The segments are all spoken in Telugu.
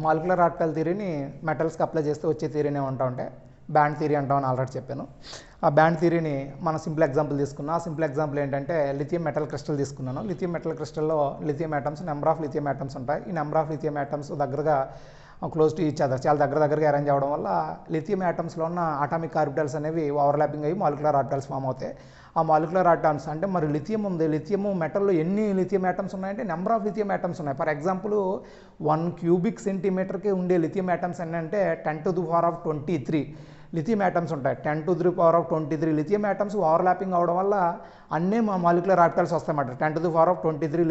మాలిక్యులర్ ఆర్టికల్ థియరీని మెటల్స్కి అప్లై చేస్తే వచ్చే థియరీని ఏమంటా ఉంటే బ్యాండ్ థియరీ అంటామని ఆల్రెడీ చెప్పాను. ఆ బ్యాండ్ థియరీని మనం సింపుల్ ఎగ్జాంపుల్ తీసుకున్నాం. ఆ సింపుల్ ఎగ్జాంపుల్ ఏంటంటే లిథియం మెటల్ క్రిస్టల్ తీసుకున్నాను. లిథియం మెటల్ క్రిస్టల్లో lithium atoms number of lithium atoms ఉంటాయి. ఈ నెంబర్ ఆఫ్ లిథియం ఆటమ్స్ దగ్గరగా క్లోజ్ టు ఈచ్ అదర్, చాలా దగ్గరగా అరేంజ్ అవ్వడం వల్ల లిథియం ఆటమ్స్లో ఉన్న అటామిక్ ఆర్బిటల్స్ అనేవి ఓవర్లాపింగ్ అయ్యి మాలిక్యులర్ ఆర్బిటల్స్ ఫామ్ అవుతాయి. ఆ మాలిక్యులర్ ఆటమ్స్ అంటే మరి లిథియం ఉంది, లిథియం మెటల్లో ఎన్ని లిథియం ఆటమ్స్ ఉన్నాయంటే నెంబర్ ఆఫ్ లిథియం ఆటమ్స్ ఉన్నాయి. ఫర్ ఎగ్జాంపుల్ 1 క్యూబిక్ సెంటీమీటర్కి ఉండే లిథియం ఆటమ్స్ ఏంటంటే 10⁻23 లిథియం ఆటమ్స్ ఉంటాయి. 10⁻23 లిథియం ఆటమ్స్ ఓవర్లాపింగ్ అవడం వల్ల అన్నీ మాలిక్యులర్ ఆర్బిటల్స్ వస్తాయన్నమాట. 10⁻23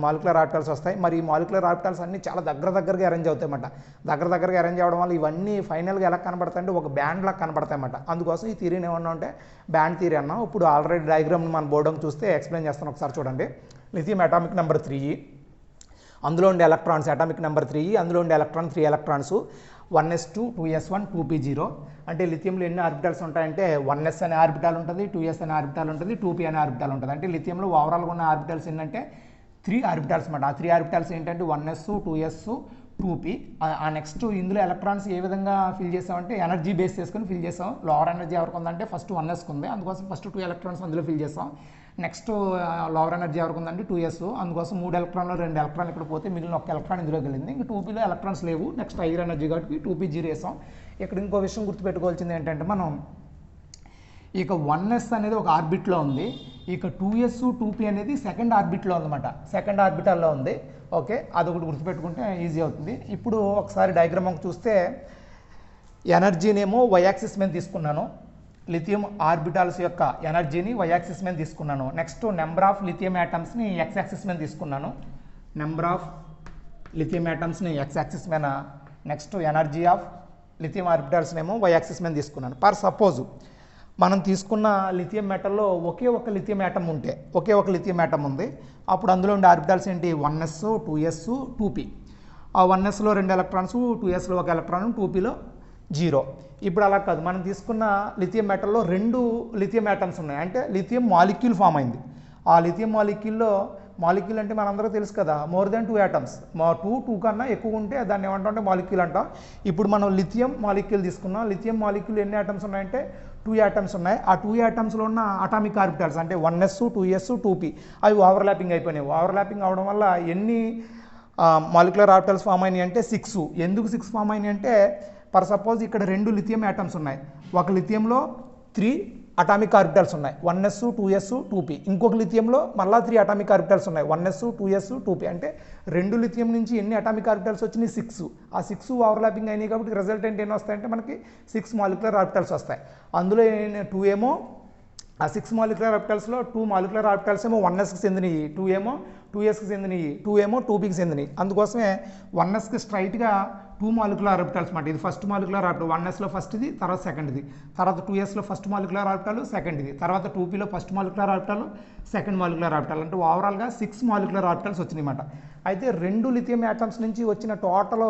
మాలిక్యులర్ ఆర్బిటల్స్ వస్తాయి. మరి ఈ మాలిక్యులర్ ఆర్బిటల్స్ అన్నీ చాలా దగ్గరగా అరేంజ్ అవుతాయన్నమాట. దగ్గరగా అరేంజ్ అవ్వడం వల్ల ఇవన్నీ ఫైనల్గా ఎలా కనబడతాయంటే ఒక బ్యాండ్ లాగా కనబడతాయన్నమాట. అందుకోసం ఈ థియరీని ఏమన్నా అంటే బ్యాండ్ థియరీ అన్నాం. ఇప్పుడు ఆల్రెడీ డయాగ్రామ్ మన బోర్డు చూస్తే ఎక్స్ప్లెయిన్ చేస్తాను, ఒకసారి చూడండి. లిథియం అటామిక్ నెంబర్ 3, అందులో ఉండే ఎలక్ట్రాన్స్ అటామిక్ నెంబర్ 3, అందులో ఉండే electron 3 electrons, 1s2 2s1 2p0. అంటే లిథియంలో ఎన్ని ఆర్బిటాల్స్ ఉంటాయంటే 1s అనే ఆర్బిటాల్ ఉంటుంది, 2s అనే ఆర్బిటాల్ ఉంటుంది, 2p అనే ఆర్బిటాల్ ఉంటుంది. అంటే లిథియంలో ఓవరాల్గా ఉన్న ఆర్బిటాల్స్ ఏంటంటే 3 ఆర్బిటాల్స్ అనమాట. ఆ 3 ఆర్బిటాల్స్ ఏంటంటే 1s 2s 2p. ఆ నెక్స్ట్ ఇందులో ఎలక్ట్రాన్స్ ఏ విధంగా ఫిల్ చేసామంటే ఎనర్జీ బేస్ చేసుకొని ఫిల్ చేసాం. లోవర్ ఎనర్జీ ఎవరికి ఉందంటే ఫస్ట్ 1sకి ఉంది, అందుకోసం ఫస్ట్ 2 ఎలక్ట్రాన్స్ అందులో ఫిల్ చేసాం. నెక్స్ట్ లోవర్ ఎనర్జీ ఎవరికి ఉందంటే 2s, అందుకోసం 3 ఎలక్ట్రాన్లు 2 ఎలక్ట్రాన్ ఇక్కడ పోతే మిగిలిన ఒక ఎలక్ట్రాన్ ఇందులోకి వెళ్ళింది. ఇంకా 2pలో ఎలక్ట్రాన్స్ లేవు. నెక్స్ట్ హైయర్ ఎనర్జీ కాబట్టి 2p0 వేసాం. ఇక్కడ ఇంకో విషయం గుర్తుపెట్టుకోవాల్సింది ఏంటంటే మనం ఇక 1s అనేది ఒక ఆర్బిట్లో ఉంది, ఇక 2s 2p అనేది సెకండ్ ఆర్బిట్లో ఉందన్నమాట, సెకండ్ ఆర్బిటాల్లో ఉంది. ఓకే, అదొకటి గుర్తుపెట్టుకుంటే ఈజీ అవుతుంది. ఇప్పుడు ఒకసారి డయాగ్రామ్ చూస్తే ఎనర్జీనేమో వై యాక్సిస్ మీద తీసుకున్నాను, లిథియం ఆర్బిటాల్స్ యొక్క ఎనర్జీని వై యాక్సిస్ మీద తీసుకున్నాను. నెక్స్ట్ నెంబర్ ఆఫ్ లిథియం యాటమ్స్ని ఎక్స్ యాక్సిస్ మీద తీసుకున్నాను, నెంబర్ ఆఫ్ లిథియం యాటమ్స్ని ఎక్స్ యాక్సిస్ మీద, నెక్స్ట్ ఎనర్జీ ఆఫ్ లిథియం ఆర్బిటాల్స్నేమో వై యాక్సిస్ మీద తీసుకున్నాను. ఫర్ సపోజ్ మనం తీసుకున్న లిథియం మెటల్లో ఒకే ఒక లిథియం యాటమ్ ఉంటే, ఒకే ఒక లిథియం యాటమ్ ఉంది, అప్పుడు అందులో ఉండే ఆర్బిటాల్స్ ఏంటి 1s 2s 2p. ఆ 1sలో 2 ఎలక్ట్రాన్స్, 2sలో 1 ఎలక్ట్రాన్, 2pలో 0. ఇప్పుడు అలా కాదు, మనం తీసుకున్న లిథియం మెటల్లో 2 లిథియం యాటమ్స్ ఉన్నాయి, అంటే లిథియం మాలిక్యూల్ ఫామ్ అయింది. ఆ లిథియం మాలిక్యూల్లో, మాలిక్యూల్ అంటే మనందరూ తెలుసు కదా, మోర్ దెన్ 2 యాటమ్స్, 2 కన్నా ఎక్కువ ఉంటే దాన్ని ఏమంటాం మాలిక్యూల్ అంటాం. ఇప్పుడు మనం లిథియం మాలిక్యూల్ తీసుకున్నాం. లిథియం మాలిక్యూల్ ఎన్ని యాటమ్స్ ఉన్నాయంటే 2 యాటమ్స్ ఉన్నాయి. ఆ 2 యాటమ్స్లో ఉన్న అటామిక్ ఆర్బిటాల్స్ అంటే 1s 2s 2p అవి ఓవర్లాపింగ్ అయిపోయినాయి. ఓవర్లాపింగ్ అవడం వల్ల ఎన్ని మాలిక్యులర్ ఆర్బిటాల్స్ ఫామ్ అయినాయి అంటే 6. ఎందుకు 6 ఫామ్ అయినాయి అంటే ఫర్ సపోజ్ ఇక్కడ 2 లిథియం యాటమ్స్ ఉన్నాయి, ఒక లిథియంలో 3 అటామిక్ ఆర్బిటాల్స్ ఉన్నాయి, 1s 2s 2p. ఇంకొక లిథియంలో మళ్ళీ 3 అటామిక్ ఆర్బిటాల్స్ ఉన్నాయి, 1s 2s 2p. అంటే 2 లిథియం నుంచి ఎన్ని అటామిక్ ఆర్బిటాల్స్ వచ్చినాయి 6. ఆ 6 ఓవర్లాపింగ్ అయినాయి కాబట్టి రిజల్టెంట్ ఎన్ని వస్తాయంటే మనకి 6 మాలిక్యులర్ ఆర్బిటాల్స్ వస్తాయి. అందులో 2 ఏమో ఆ 6 మాలిక్యులర్ ఆర్బిటాల్స్లో 2 మాలిక్యులర్ ఆర్బిటాల్స్ ఏమో 1sకి చెందినవి, 2 ఏమో 2sకి చెందినవి, 2 ఏమో 2pకి చెందినవి. అందుకోసమే 1sకి స్ట్రైట్గా 2 మాలిక్యులర్ ఆర్బిటాల్స్ మాట. ఇది ఫస్ట్ మాలిక్యులర్ ఆర్బిటల్, 1sలో ఫస్ట్ ఇది, తర్వాత సెకండ్ ఇది, తర్వాత 2sలో ఫస్ట్ మాలిక్యులర్ ఆర్బిటల్, సెకండ్ ఇది, తర్వాత 2pలో first molecular orbital, second molecular orbital. అంటే ఓవరాల్గా 6 మాలిక్యులర్ ఆర్బిటల్స్ వచ్చినాయి అన్నమాట. అయితే 2 లిథియం యాటమ్స్ నుంచి వచ్చిన టోటల్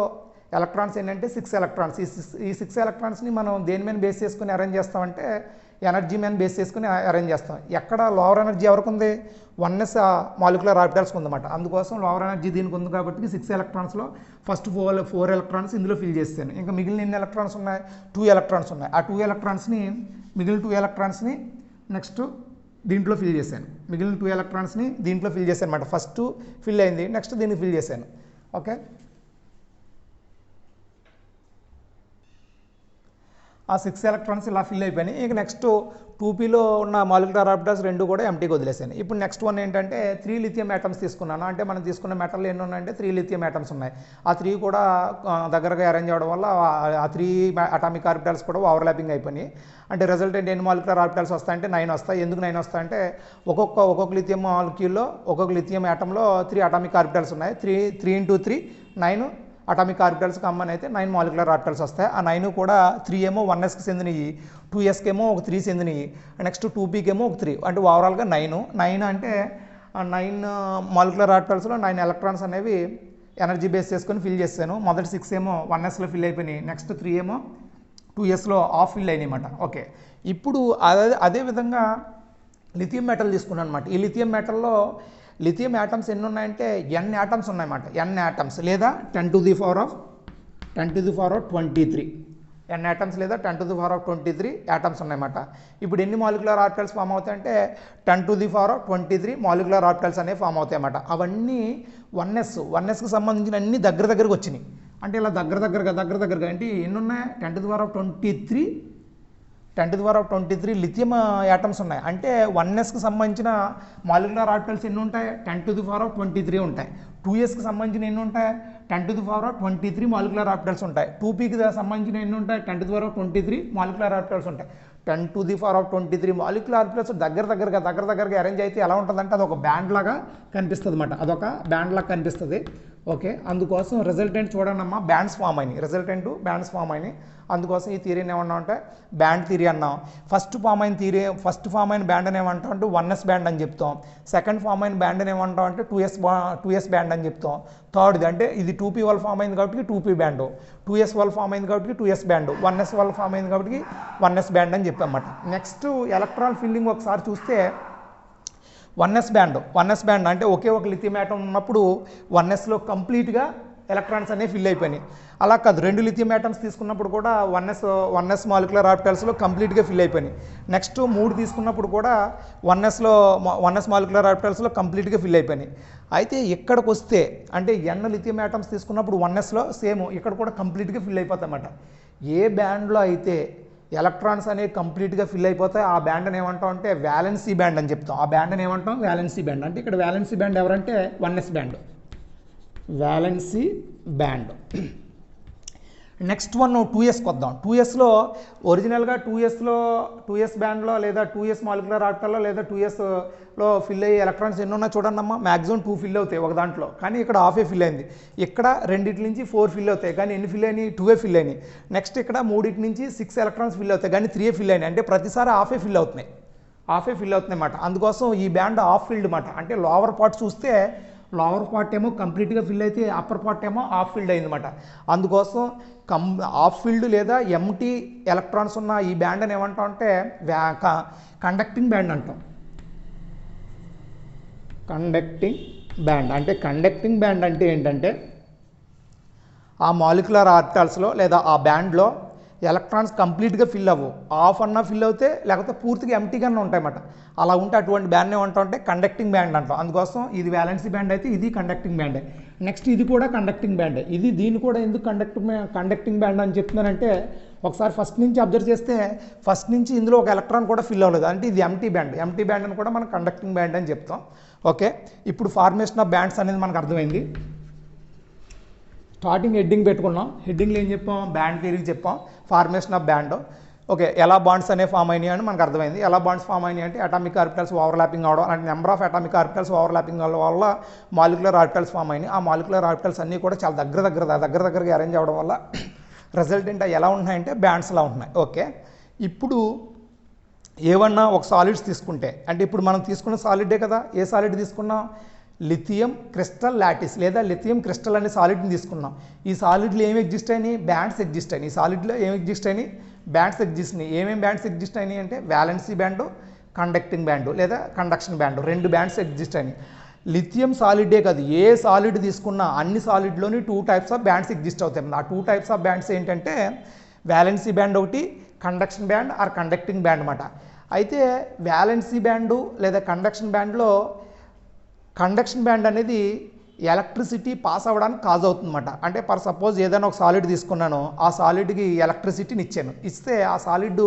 ఎలక్ట్రాన్స్ ఏంటంటే 6 ఎలక్ట్రాన్స్. ఈ 6 ఎలక్ట్రాన్స్ని మనం దేని మీద బేస్ చేసుకుని అరేంజ్ చేస్తామంటే ఎనర్జీ మీద బేస్ చేసుకుని అరేంజ్ చేస్తాం. ఎక్కడ లోవర్ ఎనర్జీ ఎవరికి ఉంది 1s మాలిక్యులర్ ఆర్బిటాల్స్కి ఉందన్నమాట. అందుకోసం లోవర్ ఎనర్జీ దీనికి ఉంది కాబట్టి 6 ఎలక్ట్రాన్స్లో ఫస్ట్ 4 ఎలక్ట్రాన్స్ ఇందులో ఫిల్ చేస్తాను. ఇంకా మిగిలిన ఎన్ని ఎలక్ట్రాన్స్ ఉన్నాయి 2 ఎలక్ట్రాన్స్ ఉన్నాయి. ఆ 2 ఎలక్ట్రాన్స్ని మిగిలిన 2 ఎలక్ట్రాన్స్ని నెక్స్ట్ దీంట్లో ఫిల్ చేశాను, మిగిలిన 2 ఎలక్ట్రాన్స్ని దీంట్లో ఫిల్ చేశాను అనమాట. ఫస్ట్ ఫిల్ అయింది, నెక్స్ట్ దీన్ని ఫిల్ చేశాను. ఓకే, ఆ 6 ఎలక్ట్రాన్స్ ఇలా ఫిల్ అయిపోయినాయి. ఇక నెక్స్ట్ 2pలో ఉన్న మాలిక్యులర్ ఆర్బిటాల్స్ 2 కూడా ఎంటీగా వదిలేసాను. ఇప్పుడు నెక్స్ట్ వన్ ఏంటంటే 3 లిథియం యాటమ్స్ తీసుకున్నాను. అంటే మనం తీసుకున్న మెటల్ ఎన్ని ఉన్నాయంటే 3 లిథియం యాటమ్స్ ఉన్నాయి. ఆ 3 కూడా దగ్గరగా అరేంజ్ అవ్వడం వల్ల ఆ 3 అటామిక్ ఆర్బిటాల్స్ కూడా ఓవర్లాపింగ్ అయిపోయినాయి. అంటే రిజల్టెంట్ ఎన్ని మాలిక్యులర్ ఆర్బిటాల్స్ వస్తాయంటే 9 వస్తాయి. ఎందుకు 9 వస్తాయంటే ఒక్కొక్క లిథియం మాలిక్యూల్లో, ఒక్కొక్క లిథియం యాటంలో 3 అటామిక్ ఆర్బిటాల్స్ ఉన్నాయి. 3 × 3 9 అటామిక్ ఆర్బిటాల్స్ కామన్ అయితే 9 మాలిక్యులర్ ఆర్బిటాల్స్ వస్తాయి. ఆ 9 కూడా 3 ఏమో 1sకి చెందినవి, 2sకి ఏమో ఒక 3 చెందినవి, నెక్స్ట్ 2pకి ఏమో ఒక 3. అంటే ఓవరాల్గా 9 అంటే 9 మాలిక్యులర్ ఆర్బిటాల్స్లో 9 ఎలక్ట్రాన్స్ అనేవి ఎనర్జీ బేస్ చేసుకొని ఫిల్ చేశాను. మొదటి 6 ఏమో 1sలో ఫిల్ అయిపోయినాయి, నెక్స్ట్ 3 ఏమో 2sలో ఆఫ్ ఫిల్ అయినాయి అన్నమాట. ఓకే, ఇప్పుడు అదే విధంగా లిథియం మెటల్ తీసుకున్నాను అనమాట. ఈ లిథియం మెటల్లో లిథియం యాటమ్స్ ఎన్ని ఉన్నాయంటే n యాటమ్స్ ఉన్నాయన్నమాట. n యాటమ్స్ లేదా 10⁻⁴ 10⁻23 ఎన్ యాటమ్స్ లేదా 10⁻23 యాటమ్స్ ఉన్నాయన్నమాట. ఇప్పుడు ఎన్ని మాలిక్యులర్ ఆర్బిటల్స్ ఫామ్ అవుతాయంటే 10⁻23 మాలిక్యులర్ ఆర్బిటల్స్ అనేవి ఫామ్ అవుతాయి అన్నమాట. అవన్నీ వన్ఎస్కి సంబంధించిన అన్ని దగ్గరగా వచ్చినాయి. అంటే ఇలా దగ్గరగా అంటే ఎన్ని ఉన్నాయి? 10⁻23 లిథియం యాటమ్స్ ఉన్నాయి. అంటే 1sకి సంబంధించిన మాలిక్యులర్ ఆర్బిటల్స్ ఎన్ని ఉంటాయి? 10⁻23 ఉంటాయి. 2sకి సంబంధించిన ఎన్ని ఉంటాయి? 10⁻23 మాలిక్యులర్ ఆర్బిటల్స్ ఉంటాయి. 2pకి సంబంధించిన ఎన్ని ఉంటాయి? 10⁻23 మాలిక్యులర్ ఆర్బిటల్స్ ఉంటాయి. 10⁻23 మాలిక్యులర్ ఆర్బిటల్స్ దగ్గరగా అరేంజ్ అయితే ఎలా ఉంటుందంటే అది ఒక బ్యాండ్ లాగా కనిపిస్తుంది అన్నమాట. అదొక బ్యాండ్ లాగా కనిపిస్తుంది. ఓకే, అందుకోసం రిజల్టెంట్ చూడండి అమ్మా, బ్యాండ్స్ ఫామ్ అయినాయి. అందుకోసం ఈ థియరీని ఏమన్నా అంటే బ్యాండ్ థియరీ అన్నాం. ఫస్ట్ ఫామ్ అయిన బ్యాండ్ అని ఏమంటాం అంటే 1s బ్యాండ్ అని చెప్తాం. సెకండ్ ఫామ్ అయిన బ్యాండ్ అని ఏమంటాం అంటే 2s బ్యాండ్ అని చెప్తాం. థర్డ్ది అంటే ఇది 2p వల్ల ఫామ్ అయింది కాబట్టి 2p బ్యాండ్, 2s వల్ల ఫామ్ అయింది కాబట్టి 2s బ్యాండ్, 1s వల్ల ఫామ్ అయింది కాబట్టి 1s బ్యాండ్ అని చెప్పాం అన్నమాట. నెక్స్ట్ ఎలక్ట్రాన్ ఫిల్లింగ్ ఒకసారి చూస్తే 1s బ్యాండ్ అంటే ఒకే ఒక లిథియం ఆటం ఉన్నప్పుడు 1sలో కంప్లీట్గా ఎలక్ట్రాన్స్ అనేవి ఫిల్ అయిపోయినాయి. అలా కాదు, 2 లిథియం ఆటమ్స్ తీసుకున్నప్పుడు కూడా 1s మాలిక్యులర్ ఆర్బిటల్స్లో కంప్లీట్గా ఫిల్ అయిపోయినాయి. నెక్స్ట్ 3 తీసుకున్నప్పుడు కూడా 1s మాలిక్యులర్ ఆర్బిటల్స్లో కంప్లీట్గా ఫిల్ అయిపోయినాయి. అయితే ఇక్కడికి వస్తే అంటే n లిథియం ఆటమ్స్ తీసుకున్నప్పుడు 1sలో సేమ్ ఇక్కడ కూడా కంప్లీట్గా ఫిల్ అయిపోతాయి అన్నమాట. ఏ బ్యాండ్లో అయితే ఎలక్ట్రాన్స్ అనేవి కంప్లీట్గా ఫిల్ అయిపోతాయి ఆ బ్యాండ్ అని ఏమంటాం అంటే వ్యాలెన్సీ బ్యాండ్ అని చెప్తాం. ఆ బ్యాండ్ అని ఏమంటాం? Valency band. అంటే ఇక్కడ వ్యాలెన్సీ బ్యాండ్ ఎవరంటే 1s band, valency band. Next one 2sకి వద్దాం. 2sలో ఒరిజినల్గా 2s బ్యాండ్లో లేదా 2s మాలిక్యులర్ ఆర్బిటల్లో లేదా 2sలో ఫిల్ అయ్యే ఎలక్ట్రాన్స్ ఎన్ని ఉన్నా చూడండి అమ్మా, మ్యాక్సిమం 2 ఫిల్ అవుతాయి ఒక దాంట్లో, కానీ ఇక్కడ హాఫే ఫిల్ అయింది. ఇక్కడ 2 నుంచి 4 ఫిల్ అవుతాయి, కానీ ఎన్ని ఫిల్ అయినాయి? 2 ఫిల్ అయినాయి. నెక్స్ట్ ఇక్కడ 3 నుంచి 6 ఎలక్ట్రాన్స్ ఫిల్ అవుతాయి, కానీ 3 ఫిల్ అయినాయి. అంటే ప్రతిసారి హాఫే ఫిల్ అవుతున్నాయి అన్నమాట. అందుకోసం ఈ బ్యాండ్ హాఫ్ ఫిల్డ్ అన్నమాట. అంటే లోవర్ పార్ట్ చూస్తే లోవర్ పార్ట్ ఏమో కంప్లీట్గా ఫిల్ అయితే అప్పర్ పార్ట్ ఏమో హాఫ్ ఫిల్డ్ అయిందన్నమాట. అందుకోసం హాఫ్ ఫిల్డ్ లేదా ఎంటీ ఎలక్ట్రాన్స్ ఉన్న ఈ బ్యాండ్ అని ఏమంటాం అంటే కండక్టింగ్ బ్యాండ్ అంటాం. కండక్టింగ్ బ్యాండ్ అంటే ఏంటంటే ఆ మాలిక్యులర్ ఆర్బిటల్స్లో లేదా ఆ బ్యాండ్లో ఎలక్ట్రాన్స్ కంప్లీట్గా ఫిల్ అవ్వవు, హాఫ్ అన్నా ఫిల్ అవుతే లేకపోతే పూర్తిగా ఎంటీగానే ఉంటాయన్నమాట. అలా ఉంటే అటువంటి బ్యాండ్ ఏమంటాం అంటే కండక్టింగ్ బ్యాండ్ అంటాం. అందుకోసం ఇది వ్యాలెన్సీ బ్యాండ్ అయితే ఇది కండక్టింగ్ బ్యాండ్. నెక్స్ట్ ఇది కూడా కండక్టింగ్ బ్యాండ్. దీన్ని కూడా ఎందుకు కండక్టింగ్ బ్యాండ్ అని చెప్తున్నానంటే ఒకసారి ఫస్ట్ నుంచి అబ్జర్వ్ చేస్తే ఫస్ట్ నుంచి ఇందులో ఒక ఎలక్ట్రాన్ కూడా ఫిల్ అవ్వలేదు, అంటే ఇది ఎంటీ బ్యాండ్ అని కూడా మనం కండక్టింగ్ బ్యాండ్ అని చెప్తాం. ఓకే, ఇప్పుడు ఫార్మేషన్ ఆఫ్ బ్యాండ్స్ అనేది మనకు అర్థమైంది. స్టార్టింగ్ హెడ్డింగ్ పెట్టుకున్నాం. హెడ్డింగ్లో ఏం చెప్పాం? బ్యాండ్ థియరీ చెప్పాం, ఫార్మేషన్ ఆఫ్ బ్యాండ్. ఓకే, ఎలా బాండ్స్ అనేవి ఫామ్ అయినాయి అని మనకు అర్థమైంది. ఎలా బాండ్స్ ఫామ్ అయినాయి అంటే అటామిక్ ఆర్బిటల్స్ ఓవర్లాపింగ్ అవడం, అంటే number of atomic orbitals overlapping వల్ల మాలిక్యులర్ ఆర్బిటల్స్ ఫామ్ అయినాయి. ఆ మాలిక్యులర్ ఆర్బిటల్స్ అన్నీ కూడా చాలా దగ్గరగా అరేంజ్ అవ్వడం వల్ల రిజల్టెంట్ ఎలా ఉంటున్నాయంటే బ్యాండ్స్లా ఉంటున్నాయి. ఓకే, ఇప్పుడు ఏమన్నా ఒక సాలిడ్స్ తీసుకుంటే, అంటే ఇప్పుడు మనం తీసుకున్న సాలిడే కదా, ఏ సాలిడ్ తీసుకున్నాం? లిథియం క్రిస్టల్ లాటిస్ లేదా లిథియం క్రిస్టల్ అనే సాలిడ్ని తీసుకున్నాం. ఈ సాలిడ్లో ఏమి ఎగ్జిస్ట్ అయినాయి? బ్యాండ్స్ ఎగ్జిస్ట్ అయినాయి. ఈ సాలిడ్లో ఏమి ఎగ్జిస్ట్ అయినాయి? బ్యాండ్స్ ఎగ్జిస్ట్ అయినాయి. ఏమేమి బ్యాండ్స్ ఎగ్జిస్ట్ అయినాయి అంటే వ్యాలెన్సీ బ్యాండ్, కండక్టింగ్ బ్యాండ్ లేదా కండక్షన్ బ్యాండ్, 2 బ్యాండ్స్ ఎగ్జిస్ట్ అయినాయి. లిథియం సాలిడే కాదు, ఏ సాలిడ్ తీసుకున్నా అన్ని సాలిడ్లోని 2 టైప్స్ ఆఫ్ బ్యాండ్స్ ఎగ్జిస్ట్ అవుతాయి. ఆ 2 టైప్స్ ఆఫ్ బ్యాండ్స్ ఏంటంటే వ్యాలెన్సీ బ్యాండ్ ఒకటి, conduction band are conducting band అన్నమాట. అయితే వ్యాలెన్సీ బ్యాండు లేదా కండక్షన్ బ్యాండ్లో కండక్షన్ బ్యాండ్ అనేది ఎలక్ట్రిసిటీ పాస్ అవ్వడానికి కాజ్ అవుతుందన్నమాట. అంటే ఫర్ సపోజ్ ఏదైనా ఒక సాలిడ్ తీసుకున్నాను, ఆ సాలిడ్కి ఎలక్ట్రిసిటీని ఇస్తే ఆ సాలిడ్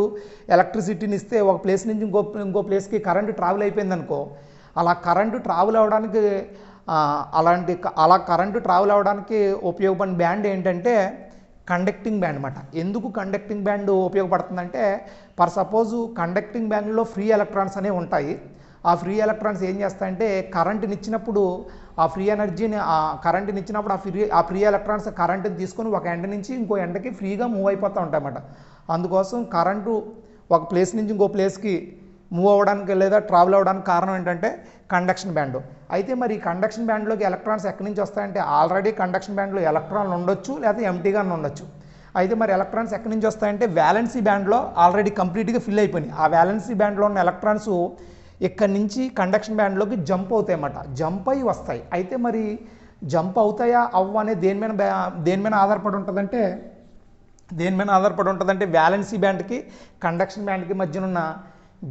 ఎలక్ట్రిసిటీని ఇస్తే ఒక ప్లేస్ నుంచి ఇంకో ప్లేస్కి కరెంటు ట్రావెల్ అయిపోయింది అనుకో, అలా కరెంటు ట్రావెల్ అవ్వడానికి ఉపయోగపడిన బ్యాండ్ ఏంటంటే కండక్టింగ్ బ్యాండ్ అన్నమాట. ఎందుకు కండక్టింగ్ బ్యాండ్ ఉపయోగపడుతుందంటే ఫర్ సపోజ్ కండక్టింగ్ బ్యాండ్లో ఫ్రీ ఎలక్ట్రాన్స్ అనేవి ఉంటాయి. ఆ ఫ్రీ ఎలక్ట్రాన్స్ ఏం చేస్తాయంటే కరెంటుని ఇచ్చినప్పుడు ఆ ఫ్రీ ఎనర్జీని ఆ ఫ్రీ ఎలక్ట్రాన్స్ కరెంటుని తీసుకొని ఒక ఎండ్ నుంచి ఇంకో ఎండకి ఫ్రీగా మూవ్ అయిపోతూ ఉంటాయి అన్నమాట. అందుకోసం కరెంటు ఒక ప్లేస్ నుంచి ఇంకో ప్లేస్కి మూవ్ అవ్వడానికి లేదా ట్రావెల్ అవ్వడానికి కారణం ఏంటంటే కండక్షన్ బ్యాండ్. అయితే మరి కండక్షన్ బ్యాండ్లోకి ఎలక్ట్రాన్స్ ఎక్కడి నుంచి వస్తాయంటే ఆల్రెడీ కండక్షన్ బ్యాండ్లో ఎలక్ట్రాన్లు ఉండొచ్చు లేదా ఎంటీగానే ఉండొచ్చు. అయితే మరి ఎలక్ట్రాన్స్ ఎక్కడి నుంచి వస్తాయంటే వ్యాలెన్సీ బ్యాండ్లో ఆల్రెడీ కంప్లీట్గా ఫిల్ అయిపోయినాయి. ఆ వ్యాలెన్సీ బ్యాండ్లో ఉన్న ఎలక్ట్రాన్స్ ఇక్కడి నుంచి కండక్షన్ బ్యాండ్లోకి జంప్ అవుతాయి అన్నమాట, జంప్ అయ్యి వస్తాయి. అయితే మరి జంప్ అవుతాయా అవ్వ అనేది దేని మీద ఆధారపడి ఉంటుందంటే వ్యాలెన్సీ బ్యాండ్కి కండక్షన్ బ్యాండ్కి మధ్యన ఉన్న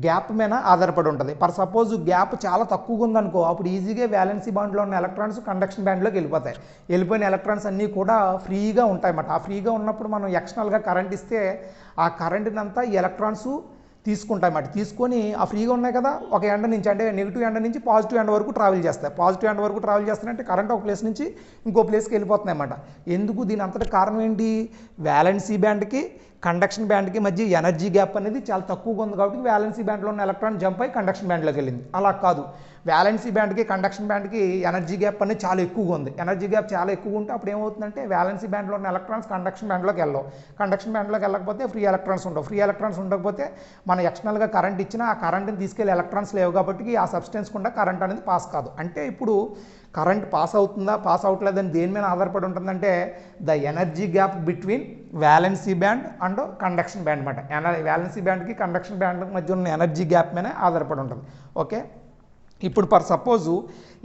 గ్యాప్ మీద ఆధారపడి ఉంటుంది. ఫర్ సపోజ్ గ్యాప్ చాలా తక్కువగా ఉందనుకో, అప్పుడు ఈజీగా వ్యాలెన్సీ బాండ్లో ఉన్న ఎలక్ట్రాన్స్ కండక్షన్ బ్యాండ్లోకి వెళ్ళిపోయిన ఎలక్ట్రాన్స్ అన్నీ కూడా ఫ్రీగా ఉంటాయి అన్నమాట. ఆ ఫ్రీగా ఉన్నప్పుడు మనం ఎక్స్టర్నల్గా కరెంట్ ఇస్తే ఆ కరెంట్ని అంతా ఈ ఎలక్ట్రాన్స్ తీసుకుంటాయి అన్నమాట. తీసుకొని ఆ ఫ్రీగా ఉన్నాయి కదా, ఒక ఎండ నుంచి అంటే నెగిటివ్ ఎండ నుంచి పాజిటివ్ ఎండ వరకు ట్రావెల్ చేస్తాయి. పాజిటివ్ ఎండ వరకు ట్రావెల్ చేస్తాయంటే కరెంట్ ఒక ప్లేస్ నుంచి ఇంకో ప్లేస్కి వెళ్ళిపోతున్నాయి అన్నమాట. ఎందుకు దీని అంతటి కారణం ఏంటి? వ్యాలెన్సీ బ్యాండ్కి కండక్షన్ బ్యాండ్కి మధ్య ఎనర్జీ గ్యాప్ అనేది చాలా తక్కువగా ఉంది కాబట్టి వ్యాలెన్సీ బ్యాండ్లో ఉన్న ఎలక్ట్రాన్ జంప్ అయి కండక్షన్ బ్యాండ్లోకి వెళ్ళింది. అలా కాదు, వ్యాలెన్సీ బ్యాండ్కి కండక్షన్ బ్యాండ్కి ఎనర్జీ గ్యాప్ అనేది చాలా ఎక్కువగా ఉంది. ఎనర్జీ గ్యాప్ చాలా ఎక్కువ ఉంటే అప్పుడు ఏమవుతుందంటే వ్యాలెన్సీ బ్యాండ్లో ఉన్న ఎలక్ట్రాన్స్ కండక్షన్ బ్యాండ్లోకి వెళ్ళవు. కండక్షన్ బ్యాండ్లోకి వెళ్ళకపోతే ఫ్రీ ఎలక్ట్రాన్స్ ఉండవు. ఫ్రీ ఎలక్ట్రాన్స్ ఉండకపోతే మనం ఎక్స్టర్నల్గా కరెంట్ ఇచ్చినా ఆ కరెంట్ని తీసుకెళ్ళి ఎలక్ట్రాన్స్ లేవు కాబట్టి ఆ సబ్స్టెన్స్ కూడా కరెంట్ అనేది పాస్ కాదు. అంటే ఇప్పుడు కరెంట్ పాస్ అవుతుందా పాస్ అవట్లేదని దేని మీద ఆధారపడి ఉంటుందంటే the energy gap between valency band and conduction band అనమాట. వ్యాలెన్సీ బ్యాండ్కి కండక్షన్ బ్యాండ్ మధ్య ఉన్న ఎనర్జీ గ్యాప్ మీద ఆధారపడి ఉంటుంది. ఓకే, ఇప్పుడు for suppose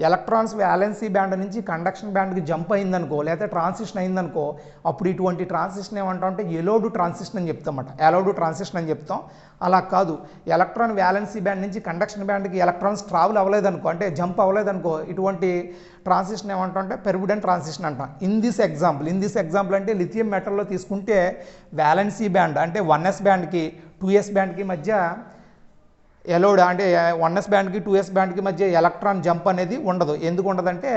electrons valency band నుంచి కండక్షన్ బ్యాండ్కి జంప్ అయిందనుకో, లేకపోతే ట్రాన్సిషన్ అయిందనుకో, అప్పుడు ఇటువంటి ట్రాన్సిషన్ ఏమంటాం అంటే ఎలోడ్ ట్రాన్సిషన్ అని చెప్తాం అన్నమాట. ఎలోడ్ ట్రాన్సిషన్ అని చెప్తాం. అలా కాదు, ఎలక్ట్రాన్ వ్యాలెన్సీ బ్యాండ్ నుంచి కండక్షన్ బ్యాండ్కి ఎలక్ట్రాన్స్ ట్రావెల్ అవ్వలేదనుకో, అంటే జంప్ అవ్వలేదనుకో, ఇటువంటి ట్రాన్సిషన్ ఏమంటాం అంటే పెర్మిడెంట్ ట్రాన్సిషన్ అంటాం. ఇన్ దిస్ ఎగ్జాంపుల్ అంటే లిథియం మెటల్లో తీసుకుంటే వ్యాలెన్సీ బ్యాండ్ అంటే 1s బ్యాండ్కి 2s బ్యాండ్కి మధ్య ఎలోడ్ అంటే 1s బ్యాండ్కి 2s బ్యాండ్కి మధ్య ఎలక్ట్రాన్ జంప్ అనేది ఉండదు. ఎందుకు ఉండదంటే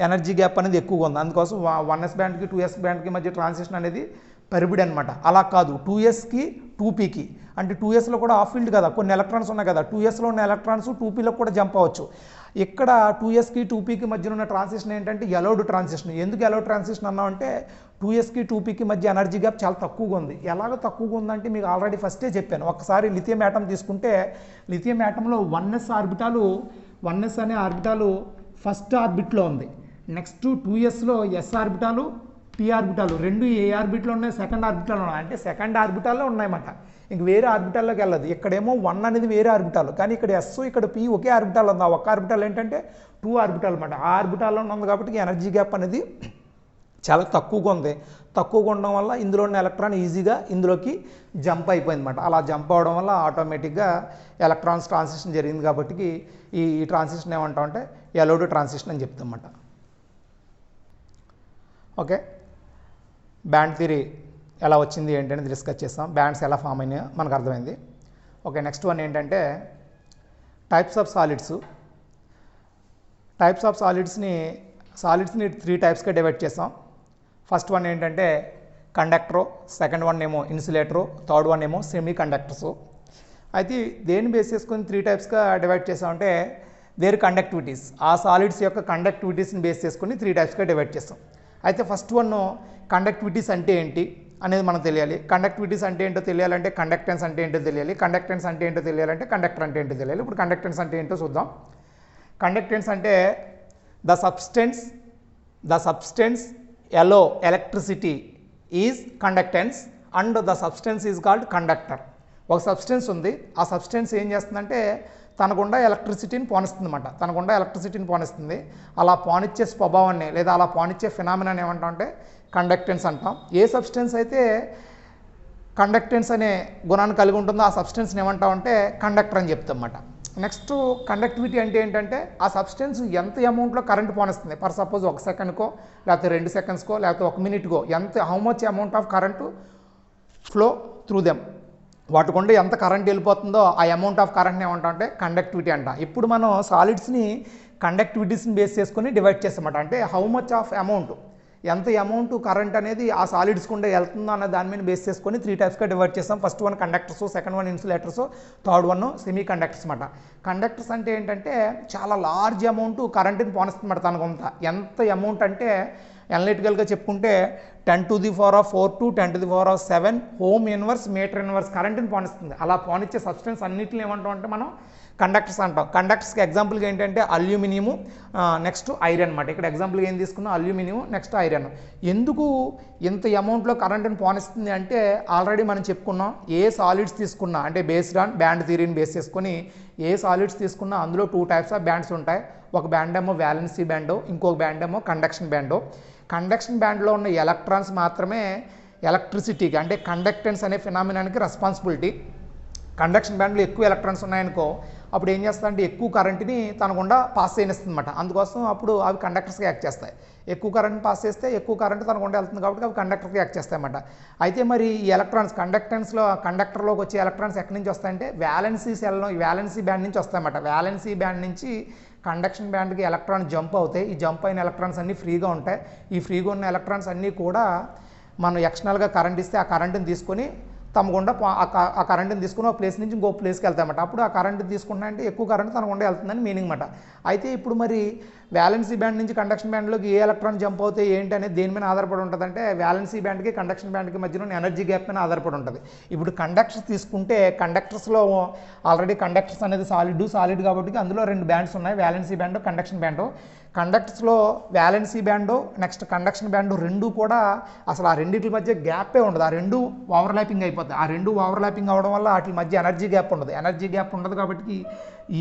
ఎనర్జీ గ్యాప్ అనేది ఎక్కువగా ఉంది. అందుకోసం 1s బ్యాండ్కి 2s బ్యాండ్కి మధ్య ట్రాన్సిషన్ అనేది పెరిబిడ్ అనమాట. అలా కాదు, 2sకి 2pకి అంటే 2sలో కూడా ఆఫ్ ఫీల్డ్ కదా, కొన్ని ఎలక్ట్రాన్స్ ఉన్నాయి కదా, 2sలో ఉన్న ఎలక్ట్రాన్స్ 2pలో కూడా జంప్ అవ్వచ్చు. ఇక్కడ 2sకి 2pకి మధ్య ఉన్న ట్రాన్సిషన్ ఏంటంటే ఎలోడ్ ట్రాన్సిషన్. ఎందుకు ఎలోడ్ ట్రాన్సిషన్ అన్నామంటే 2sకి 2pకి మధ్య ఎనర్జీ గ్యాప్ చాలా తక్కువగా ఉంది. ఎలాగ తక్కువగా ఉందంటే మీకు ఆల్రెడీ ఫస్టే చెప్పాను. ఒకసారి లిథియం యాటమ్ తీసుకుంటే లిథియం యాటంలో 1s అనే ఆర్బిటాలు ఫస్ట్ ఆర్బిట్లో ఉంది. నెక్స్ట్ 2sలో s ఆర్బిటాలు p ఆర్బిటాలు రెండు ఏ ఆర్బిట్లో ఉన్నాయి, సెకండ్ ఆర్బిటాల్లో ఉన్నాయి. అంటే సెకండ్ ఆర్బిటాల్లో ఉన్నాయన్నమాట, ఇంక వేరే ఆర్బిటాల్లోకి వెళ్ళదు. ఇక్కడేమో 1 అనేది వేరే ఆర్బిటాల్, కానీ ఇక్కడ s ఇక్కడ p ఒకే ఆర్బిటాల్ ఉంది. ఆ ఒక్క ఆర్బిటాల్ ఏంటంటే 2 ఆర్బిటాల్ అనమాట. ఆ ఆర్బిటాల్లో ఉంది కాబట్టి ఎనర్జీ గ్యాప్ అనేది చాలా తక్కువగా ఉంది. తక్కువగా ఉండడం వల్ల ఇందులో ఉన్న ఎలక్ట్రాన్ ఈజీగా ఇందులోకి జంప్ అయిపోయింది అనమాట. అలా జంప్ అవడం వల్ల ఆటోమేటిక్గా ఎలక్ట్రాన్స్ ట్రాన్సిషన్ జరిగింది కాబట్టి ఈ ట్రాన్సిషన్ ఏమంటాం అంటే ఎలోడ్ ట్రాన్సిషన్ అని చెప్తాం అన్నమాట. ఓకే, బ్యాండ్ థియరీ ఎలా వచ్చింది ఏంటనేది డిస్కస్ చేస్తాం. బ్యాండ్స్ ఎలా ఫామ్ అయినాయో మనకు అర్థమైంది. ఓకే, నెక్స్ట్ వన్ ఏంటంటే టైప్స్ ఆఫ్ సాలిడ్స్ని 3 టైప్స్గా డివైడ్ చేస్తాం. ఫస్ట్ వన్ ఏంటంటే కండక్టరు, సెకండ్ వన్ ఏమో ఇన్సులేటరు, థర్డ్ వన్ ఏమో సెమీ కండక్టర్సు. అయితే దేన్ని బేస్ చేసుకొని 3 టైప్స్గా డివైడ్ చేస్తామంటే దేర్ కండక్టివిటీస్, ఆ సాలిడ్స్ యొక్క కండక్టివిటీస్ని బేస్ చేసుకొని 3 టైప్స్గా డివైడ్ చేస్తాం. అయితే ఫస్ట్ వన్ కండక్టివిటీస్ అంటే ఏంటి అనేది మనకు తెలియాలి. కండక్టివిటీస్ అంటే ఏంటో తెలియాలంటే కండక్టెన్స్ అంటే ఏంటో తెలియాలి. కండక్టెన్స్ అంటే ఏంటో తెలియాలంటే కండక్టర్ అంటే ఏంటో తెలియాలి. ఇప్పుడు కండక్టెన్స్ అంటే ఏంటో చూద్దాం. కండక్టెన్స్ అంటే the substance allow electricity is conductance and the substance is called conductor. ఒక సబ్స్టెన్స్ ఉంది, ఆ సబ్స్టెన్స్ ఏం చేస్తుందంటే తనకుండా ఎలక్ట్రిసిటీని పోనిస్తుంది. అలా పోనిచ్చే స్వభావాన్ని లేదా అలా పోనిచ్చే ఫినామినాని ఏమంటాం అంటే కండక్టెన్స్ అంటాం. ఏ సబ్స్టెన్స్ అయితే కండక్టెన్స్ అనే గుణాన్ని కలిగి ఉంటుందో ఆ సబ్స్టెన్స్ని ఏమంటాం అంటే కండక్టర్ అని చెప్తాం అన్నమాట. నెక్స్ట్ కండక్టివిటీ అంటే ఏంటంటే ఆ సబ్స్టెన్స్ ఎంత అమౌంట్లో కరెంట్ పోనిస్తుంది. ఫర్ సపోజ్ 1 సెకండ్కో లేకపోతే 2 సెకండ్స్కో లేకపోతే 1 మినిట్కో how much amount of current flow through them, వాటికుండా ఎంత కరెంట్ వెళ్ళిపోతుందో ఆ అమౌంట్ ఆఫ్ కరెంట్ని ఏమంటాం అంటే కండక్టివిటీ అంట. ఇప్పుడు మనం సాలిడ్స్ని కండక్టివిటీస్ని బేస్ చేసుకొని డివైడ్ చేస్తామట. అంటే హౌ మచ్ ఆఫ్ అమౌంట్, ఎంత అమౌంట్ కరెంట్ అనేది ఆ సాలిడ్స్ కుండా వెళ్తుందో అనే దాని మీద బేస్ చేసుకొని 3 టైప్స్గా డివైడ్ చేస్తాం. First one conductors, second one insulators, third one semi conductors అన్నమాట. కండక్టర్స్ అంటే ఏంటంటే చాలా లార్జ్ అమౌంట్ కరెంట్ని పోనిస్తుందన్నమాట. తనకొంత ఎంత అమౌంట్ అంటే అనలిటికల్గా చెప్పుకుంటే 10⁴ to 10⁷ ohm inverse metre inverse కరెంట్ని పోనిస్తుంది. అలా పోనిచ్చే సబ్స్టెన్స్ అన్నింటిని ఏమంటాం అంటే మనం కండక్టర్స్ అంటాం. కండక్టర్స్కి ఎగ్జాంపుల్గా ఏంటంటే అల్యూమినియము, నెక్స్ట్ ఐరన్ అన్నమాట. ఇక్కడ ఎగ్జాంపుల్గా ఏం తీసుకున్నాం, అల్యూమినియం నెక్స్ట్ ఐరన్. ఎందుకు ఇంత అమౌంట్లో కరెంట్ని పోనిస్తుంది అంటే ఆల్రెడీ మనం చెప్పుకున్నాం. ఏ సాలిడ్స్ తీసుకున్నా అంటే బేస్డ్ ఆన్ బ్యాండ్ థియరీని బేస్ చేసుకొని ఏ సాలిడ్స్ తీసుకున్నా అందులో 2 టైప్స్ ఆఫ్ బ్యాండ్స్ ఉంటాయి. ఒక బ్యాండ్ ఏమో వ్యాలెన్సీ బ్యాండ్, ఇంకొక బ్యాండ్ ఏమో కండక్షన్ బ్యాండ్. కండక్షన్ బ్యాండ్లో ఉన్న ఎలక్ట్రాన్స్ మాత్రమే ఎలక్ట్రిసిటీకి అంటే కండక్టెన్స్ అనే ఫినామినానికి రెస్పాన్సిబిలిటీ. కండక్షన్ బ్యాండ్లో ఎక్కువ ఎలక్ట్రాన్స్ ఉన్నాయనుకో అప్పుడు ఏం చేస్తాయంటే ఎక్కువ కరెంట్ని తన గుండా పాస్ చేయనిస్తుంది అనమాట. అందుకోసం అప్పుడు అవి కండక్టర్స్గా యాక్ట్ చేస్తాయి. ఎక్కువ కరెంట్ పాస్ చేస్తే ఎక్కువ కరెంట్ తన గుండా వెళ్తుంది కాబట్టి అవి కండక్టర్కి యాక్ట్ చేస్తాయి అన్నమాట. అయితే మరి ఈ ఎలక్ట్రాన్స్ కండక్టర్లోకి వచ్చే ఎలక్ట్రాన్స్ ఎక్కడి నుంచి వస్తాయంటే వ్యాలెన్సీ బ్యాండ్ నుంచి వస్తాయన్నమాట. వ్యాలెన్సీ బ్యాండ్ నుంచి కండక్షన్ బ్యాండ్కి ఎలక్ట్రాన్ జంప్ అవుతాయి. ఈ జంప్ అయిన ఎలక్ట్రాన్స్ అన్నీ ఫ్రీగా ఉంటాయి. ఈ ఫ్రీగా ఉన్న ఎలక్ట్రాన్స్ అన్నీ కూడా మనం ఎక్స్టర్నల్గా కరెంట్ ఇస్తే ఆ కరెంట్ని తీసుకొని తమ గుండా ఆ కరెంట్ని తీసుకుని ఒక ప్లేస్ నుంచి ఇంకో ప్లేస్కి వెళ్తామన్నమాట. అప్పుడు ఆ కరెంట్ తీసుకుంటే ఎక్కువ కరెంట్ తన గుండా వెళ్తుందని మీనింగ్ అన్నమాట. అయితే ఇప్పుడు మరి వ్యాలెన్సీ బ్యాండ్ నుంచి కండక్షన్ బ్యాండ్లోకి ఏ ఎలక్ట్రాన్ జంప్ అవుతాయి ఏంటి అనేది దేని మీద ఆధారపడి ఉంటుంది అంటే వ్యాలెన్సీ బ్యాండ్కి కండక్షన్ బ్యాండ్కి మధ్యలో ఎనర్జీ గ్యాప్ మీద ఆధారపడి ఉంటుంది. ఇప్పుడు కండక్టర్స్ తీసుకుంటే కండక్టర్స్లో ఆల్రెడీ కండక్టర్స్ అనేది సాలిడ్ కాబట్టి అందులో 2 బ్యాండ్స్ ఉన్నాయి, వ్యాలెన్సీ బ్యాండ్, కండక్షన్ బ్యాండ్. కండక్టర్స్లో valency band next conduction band రెండు కూడా అసలు ఆ రెండింటి మధ్య గ్యాపే ఉండదు. ఆ రెండు ఓవర్లాపింగ్ అయిపోతాయి. ఆ రెండు ఓవర్లాపింగ్ అవడం వల్ల వాటి మధ్య ఎనర్జీ గ్యాప్ ఉండదు కాబట్టి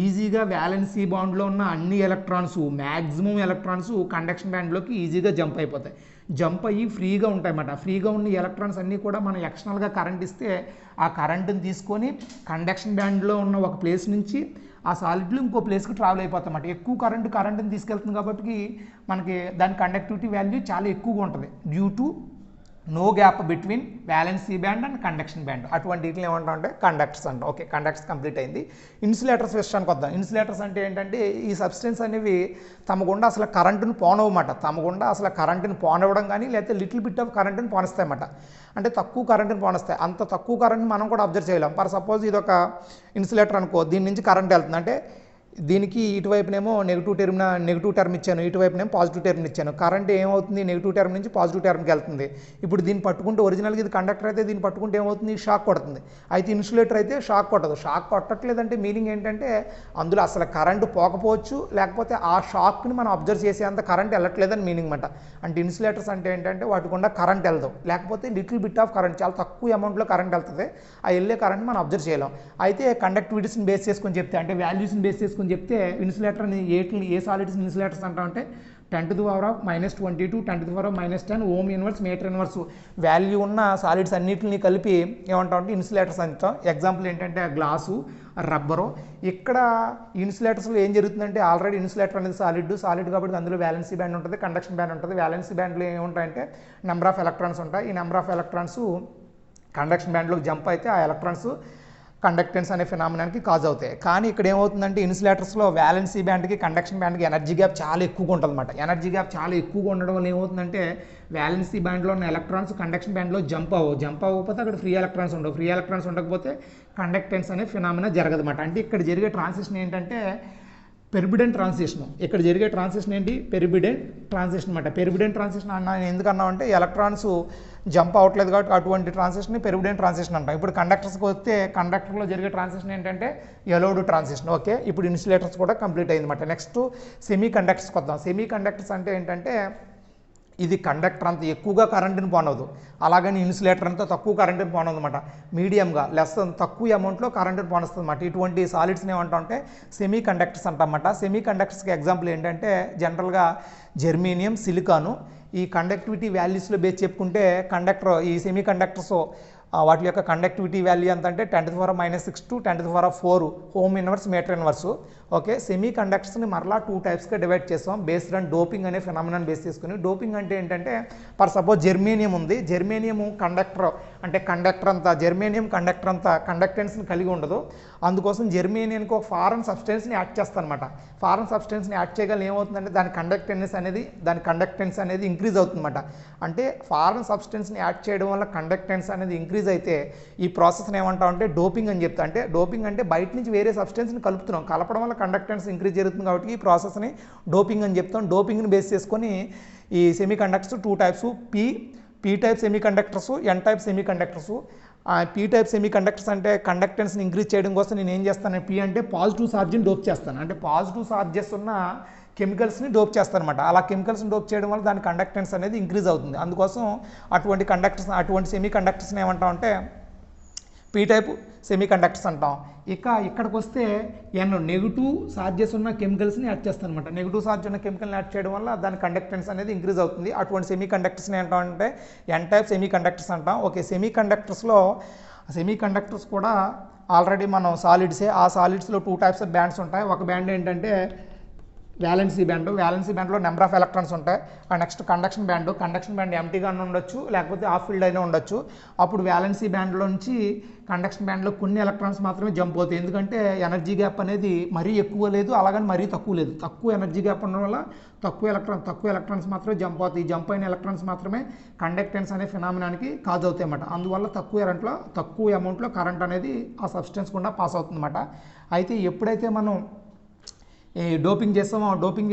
ఈజీగా వ్యాలెన్సీ బాండ్లో ఉన్న అన్ని ఎలక్ట్రాన్స్ మ్యాక్సిమం ఎలక్ట్రాన్స్ కండక్షన్ బ్యాండ్లోకి ఈజీగా జంప్ అయిపోతాయి. జంప్ అయ్యి ఫ్రీగా ఉంటాయన్నమాట. ఫ్రీగా ఉన్న ఎలక్ట్రాన్స్ అన్నీ కూడా మనం ఎక్స్టర్నల్గా కరెంట్ ఇస్తే ఆ కరెంటుని తీసుకొని కండక్షన్ బ్యాండ్లో ఉన్న ఒక ప్లేస్ నుంచి ఆ సాలిడ్లు ఇంకో ప్లేస్కి ట్రావెల్ అయిపోతామన్నమాట. ఎక్కువ కరెంటుని తీసుకెళ్తుంది కాబట్టి మనకి దాని కండక్టివిటీ వాల్యూ చాలా ఎక్కువగా ఉంటుంది due to know gap between valency band and conduction band. అటువంటి వీటిని ఏమంటాం అంటే కండక్టర్స్ అంటాం. ఓకే, కండక్టర్స్ కంప్లీట్ అయింది. ఇన్సులేటర్స్ విషయానికి వద్దాం. ఇన్సులేటర్స్ అంటే ఏంటంటే ఈ సబ్స్టెన్స్ అనేవి తమ గుండా అసలు కరెంటును పోనవన్నమాట. తమ గుండా అసలు కరెంటుని పోనివ్వడం కానీ లేకపోతే లిటిల్ బిట్ ఆఫ్ కరెంటుని పోనిస్తాయన్నమాట. అంటే తక్కువ కరెంటుని పోనిస్తాయి. అంత తక్కువ కరెంట్ని మనం కూడా అబ్జర్వ్ చేయలేం. ఫర్ సపోజ్ ఇది ఒక ఇన్సులేటర్ అనుకో, దీని నుంచి కరెంట్ వెళ్తుంది అంటే దీనికి ఇటువైపునేమో నెగిటివ్ టర్మ్ ఇచ్చాను, ఇటువైపునేమో పాజిటివ్ టర్మ్ ఇచ్చాను. కరెంట్ ఏమవుతుంది నెగిటివ్ టర్మ్ నుంచి పాజిటివ్ టర్మ్కి వెళ్తుంది. ఇప్పుడు దీన్ని పట్టుకుంటే ఒరిజినల్గా ఇది కండక్టర్ అయితే దీన్ని పట్టుకుంటే ఏమవుతుంది షాక్ కొడుతుంది. అయితే ఇన్సులేటర్ అయితే షాక్ కొట్టదు. షాక్ కొట్టట్లేదంటే మీనింగ్ ఏంటంటే అందులో అసలు కరెంటు పోకపోవచ్చు, లేకపోతే ఆ షాక్ని మనం అబ్జర్వ్ చేసేంత కరెంట్ వెళ్ళట్లేదని మీనింగ్ అన్నమాట. అంటే ఇన్సులేటర్స్ అంటే ఏంటంటే వాటి గుండా కరెంట్ వెళ్దాం, లేకపోతే లిటిల్ బిట్ ఆఫ్ కరెంట్ చాలా తక్కువ అమౌంట్లో కరెంట్ వెళ్తుంది. ఆ వెళ్ళే కరెంట్ మనం అబ్జర్వ్ చేయలేం. అయితే కండక్టివిటీస్ని బేస్ చేసుకొని చెప్తే అంటే వాల్యూస్ని బేస్ చేసుకొని చెప్తే ఇన్సులేటర్ని ఏ సాలిడ్స్ ఇన్సులేటర్స్ అంటామంటే 10⁻22 10⁻10 ohm inverse metre inverse value ఉన్న సాలిడ్స్ అన్నిటిని కలిపి ఏమంటామంటే ఇన్సులేటర్స్ అంటాం. ఎగ్జాంపుల్ ఏంటంటే గ్లాసు, రబ్బరు. ఇక్కడ ఇన్సులేటర్స్లో ఏం జరుగుతుందంటే ఆల్రెడీ ఇన్సులేటర్ అనేది సాలిడ్ కాబట్టి అందులో వ్యాలెన్సీ బ్యాండ్ ఉంటుంది, కండక్షన్ బ్యాండ్ ఉంటుంది. వ్యాలెన్సీ బ్యాండ్లో ఏముంటాయంటే నెంబర్ ఆఫ్ ఎలక్ట్రాన్స్ ఉంటాయి. ఈ నెంబర్ ఆఫ్ ఎలక్ట్రాన్స్ కండక్షన్ బ్యాండ్లోకి జంప్ అయితే ఆ ఎలక్ట్రాన్స్ కండక్టెన్స్ అనే ఫినామినానికి కాజ్ అవుతాయి. కానీ ఇక్కడ ఏమవుతుందంటే ఇన్సులేటర్స్లో వ్యాలెన్సీ బ్యాండ్కి కండక్షన్ బ్యాండ్కి ఎనర్జీ గ్యాప్ చాలా ఎక్కువగా ఉంటుంది అన్నమాట. ఎనర్జీ గ్యాప్ చాలా ఎక్కువగా ఉండడం వల్ల ఏమవుతుందంటే వ్యాలెన్సీ బ్యాండ్లో ఉన్న ఎలక్ట్రాన్స్ కండక్షన్ బ్యాండ్లో జంప్ అవ్వకపోతే అక్కడ ఫ్రీ ఎలక్ట్రాన్స్ ఉండకపోతే కండక్టెన్స్ అనే ఫినామినా జరగదన్నమాట. అంటే ఇక్కడ జరిగే ట్రాన్సిషన్ ఏంటంటే పెర్బిడెంట్ ట్రాన్సిషన్. ఇక్కడ జరిగే ట్రాన్సిషన్ ఏంటి పెర్బిడెంట్ ట్రాన్సిషన్ అన్నమాట. పెర్బిడెంట్ ట్రాన్సిషన్ ఎందుకన్నామంటే ఎలక్ట్రాన్స్ జంప్ అవ్వట్లేదు కాబట్టి అటువంటి ట్రాన్సిషన్ పెర్బిడెంట్ ట్రాన్సిషన్ అంటాం. ఇప్పుడు కండక్టర్స్కి వస్తే కండక్టర్లో జరిగే ట్రాన్సిషన్ ఏంటంటే ఎలోడ్ ట్రాన్సిషన్. ఓకే, ఇప్పుడు ఇన్సులేటర్స్ కూడా కంప్లీట్ అయిందన్నమాట. నెక్స్ట్ సెమీ కండక్టర్స్కి వద్దాం. సెమీ కండక్టర్స్ అంటే ఏంటంటే ఇది కండక్టర్ అంత ఎక్కువగా కరెంటుని పోనవదు, అలాగని ఇన్సులేటర్ అంతా తక్కువ కరెంటుని పోనదు అనమాట. మీడియంగా తక్కువ అమౌంట్లో కరెంటుని పోనిస్తుంది అనమాట. ఇటువంటి సాలిడ్స్ని ఏమంటామంటే సెమీ కండక్టర్స్ అంటామన్నమాట. సెమీ కండక్టర్స్కి ఎగ్జాంపుల్ ఏంటంటే జనరల్గా జెర్మేనియం, సిలికాను. ఈ కండక్టివిటీ వాల్యూస్లో బేస్ చెప్పుకుంటే ఈ సెమీ కండక్టర్స్ వాటి యొక్క కండక్టివిటీ వాల్యూ ఎంత అంటే 10⁻6 to 10⁴ ohm inverse metre inverse. Okay, semi కండక్టర్స్ని మరలా 2 టైప్స్గా డివైడ్ చేస్తాం బేస్డ్ ఆన్ డోపింగ్ అనే ఫినామినాన్ని బేస్ చేసుకుని. డోపింగ్ అంటే ఏంటంటే ఫర్ సపోజ్ జెర్మేనియం ఉంది. జెర్మేనియం కండక్టర్ అంతా కండక్టెన్స్ని కలిగి ఉండదు. అందుకోసం జెర్మేనియానికి ఒక ఫారెన్ సబ్స్టెన్స్ని యాడ్ చేస్తానమాట. ఫారెన్ సబ్స్టెన్స్ని యాడ్ చేయగల ఏమవుతుందంటే దాని కండక్టెన్స్ అనేది ఇంక్రీజ్ అవుతుందన్నమాట. అంటే ఫారెన్ సబ్స్టెన్స్ని యాడ్ చేయడం వల్ల కండక్టెన్స్ అనేది ఇంక్రీజ్ అయితే ఈ ప్రాసెస్ని ఏమంటామంటే డోపింగ్ అని చెప్తా. అంటే డోపింగ్ అంటే బయట నుంచి వేరే సబ్స్టెన్స్ని కలపడం వల్ల కండక్టెన్స్ ఇంక్రీజ్ జరుగుతుంది కాబట్టి ఈ ప్రాసెస్ని డోపింగ్ అని చెప్తాం. డోపింగ్ని బేస్ చేసుకొని ఈ semiconductors 2 types P type semiconductors, N type semiconductors. P type semiconductors అంటే కండక్టెన్స్ని ఇంక్రీజ్ చేయడం కోసం నేను ఏం చేస్తాను, పీ అంటే పాజిటివ్ ఛార్జ్ని డోప్ చేస్తాను. అంటే పాజిటివ్ ఛార్జెస్ ఉన్న కెమికల్స్ని డోప్ చేస్తాను అనమాట. అలా కెమికల్స్ని డోప్ చేయడం వల్ల దాని కండక్టెన్స్ అనేది ఇంక్రీజ్ అవుతుంది. అందుకోసం అటువంటి సెమీ కండక్టర్స్ని ఏమంటామంటే పీ టైప్ సెమీ కండక్టర్స్ అంటాం. ఇక్కడికి వస్తే ఎన్ నెగిటివ్ చార్జెస్ ఉన్న కెమికల్స్ని యాడ్ చేస్తాను అనమాట. నెగిటివ్ చార్జ్ ఉన్న కెమికల్ని యాడ్ చేయడం వల్ల దాని కండక్టెన్స్ అనేది ఇంక్రీజ్ అవుతుంది. అటువంటి సెమీ కండక్టర్స్ని ఏంటంటే ఎన్ టైప్ సెమీ కండక్టర్స్ అంటాం. ఓకే, సెమీ కండక్టర్స్ కూడా ఆల్రెడీ మనం సాలిడ్సే. ఆ సాలిడ్స్లో 2 టైప్స్ ఆఫ్ బ్యాండ్స్ ఉంటాయి. ఒక బ్యాండ్ ఏంటంటే వ్యాలెన్సీ బ్యాండ్లో నెంబర్ ఆఫ్ ఎలక్ట్రాన్స్ ఉంటాయి. నెక్స్ట్ కండక్షన్ బ్యాండ్ ఎంటీగా ఉండొచ్చు, లేకపోతే ఆఫ్ ఫీల్డ్ అయినా ఉండొచ్చు. అప్పుడు వ్యాలెన్సీ బ్యాండ్లో నుంచి కండక్షన్ బ్యాండ్లో కొన్ని ఎలక్ట్రాన్స్ మాత్రమే జంప్ అవుతాయి. ఎందుకంటే ఎనర్జీ గ్యాప్ అనేది మరీ ఎక్కువ లేదు, అలాగని మరీ తక్కువ లేదు. తక్కువ ఎనర్జీ గ్యాప్ ఉండడం వల్ల తక్కువ ఎలక్ట్రాన్స్ మాత్రమే జంప్ అవుతాయి. జంప్ అయిన ఎలక్ట్రాన్స్ మాత్రమే కండక్టెన్స్ అనే ఫినామినానికి కాజ్ అవుతాయి అన్నమాట. అందువల్ల తక్కువ అమౌంట్లో కరెంట్ అనేది ఆ సబ్స్టెన్స్ గుండా పాస్ అవుతుంది అన్నమాట. అయితే ఎప్పుడైతే మనం ఈ డోపింగ్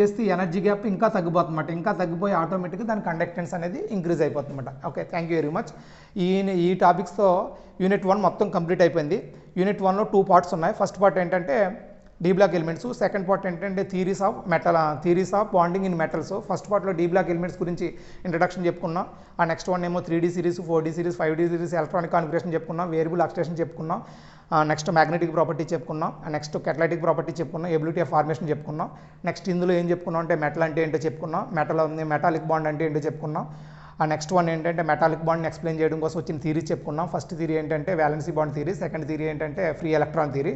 చేస్తే ఎనర్జీ గ్యాప్ ఇంకా తగ్గిపోతుందన్నమాట. ఇంకా తగ్గిపోయి ఆటోమేటిక్గా దాని కండక్టెన్స్ అనేది ఇంక్రీజ్ అయిపోతుందన్నమాట. Okay, thank you very much. ఈ టాపిక్స్తో యూనిట్ 1 మొత్తం కంప్లీట్ అయిపోయింది. యూనిట్ 1లో 2 పార్ట్స్ ఉన్నాయి. ఫస్ట్ పార్ట్ ఏంటంటే D block elements, second part ఏంటంటే theories of bonding in metals. First పార్ట్లో డీ బ్లాక్ ఎలిమెంట్స్ గురించి ఇంట్రడక్షన్ చెప్పుకున్నాం. ఆ నెక్స్ట్ వన్ ఏమో 3D series, 4D series, 5D series, electronic configuration చెప్పుకున్నాం, వేరియబుల్ ఆక్సిడేషన్ చెప్పుకున్నాం, నెక్స్ట్ మ్యాగ్నెటిక్ ప్రాపర్టీ చెప్పుకున్నాం, నెక్స్ట్ కెటలైటిక్ ప్రాపర్టీ చెప్పుకున్నాం, ఎబిలిటీ ఆఫ్ ఫార్మేషన్ చెప్పుకున్నాం. నెక్స్ట్ ఇందులో ఏం చెప్పుకున్నాం అంటే మెటల్ అంటే ఏంటో చెప్పుకున్నాం, మెటాలిక్ బాండ్ అంటే ఏంటో చెప్పుకున్నాం. ఆ నెక్స్ట్ వన్ ఏంటంటే మెటాలిక్ బాండ్ని ఎక్స్ప్లెయిన్ చేయడం కోసం వచ్చిన థీరీస్ చెప్పుకున్నాం. ఫస్ట్ థీరీ ఏంటంటే valency bond theory, second theory ఏంటంటే free electron theory,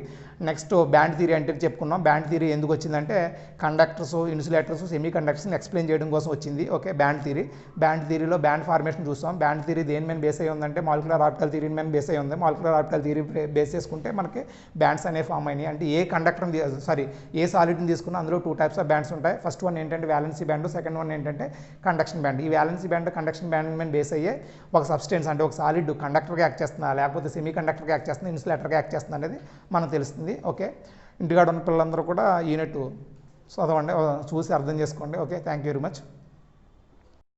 next band theory అంటే చెప్పుకున్నాం. బ్యాండ్ థీరీ ఎందుకు వచ్చిందంటే కండక్టర్స్, ఇన్సులేటర్స్, సెమీ కండక్టర్స్ని ఎక్స్ప్లెయిన్ చేయడం కోసం వచ్చింది. ఓకే, బ్యాండ్ థీరీలో బ్యాండ్ ఫార్మేషన్ చూస్తాం. బ్యాండ్ థీరీ దేని మీద బేస్ అయ్యి ఉందంటే మాలిక్యులర్ ఆర్బిటల్ థీరీ మీద బేస్ అయ్యి ఉంది. మాలిక్యులర్ ఆర్బిటల్ థీరీ బేస్ చేసుకుంటే మనకి బ్యాండ్స్ అనేవి ఫామ్ అయినాయి. అంటే ఏ సాలిడ్ని తీసుకున్నా అందులో 2 టైప్స్ ఆఫ్ బ్యాండ్స్ ఉంటాయి. ఫస్ట్ వన్ ఏంటంటే వ్యాలెన్సీ బ్యాండ్, సెకండ్ వన్ ఏంటంటే కండక్షన్ బ్యాండ్. ఈ వ్యాలెన్సీ బ్యాండ్, కండక్షన్ బ్యాండ్ మీద బేస్ అయ్యే ఒక సబ్స్టెన్స్ అంటే ఒక సాలిడ్ కండక్టర్గా యాక్ట్ చేస్తుందా, లేకపోతే సెమీ కండక్టర్గా యాక్ట్ చేస్తుందా, ఇన్సులేటర్గా యాక్ట్ చేస్తుంది అనేది మనకు తెలుస్తుంది. ఓకే, ఇంటికాడ ఉన్న పిల్లలందరూ కూడా యూనిట్ చదవండి, చూసి అర్థం చేసుకోండి. Okay, thank you very much.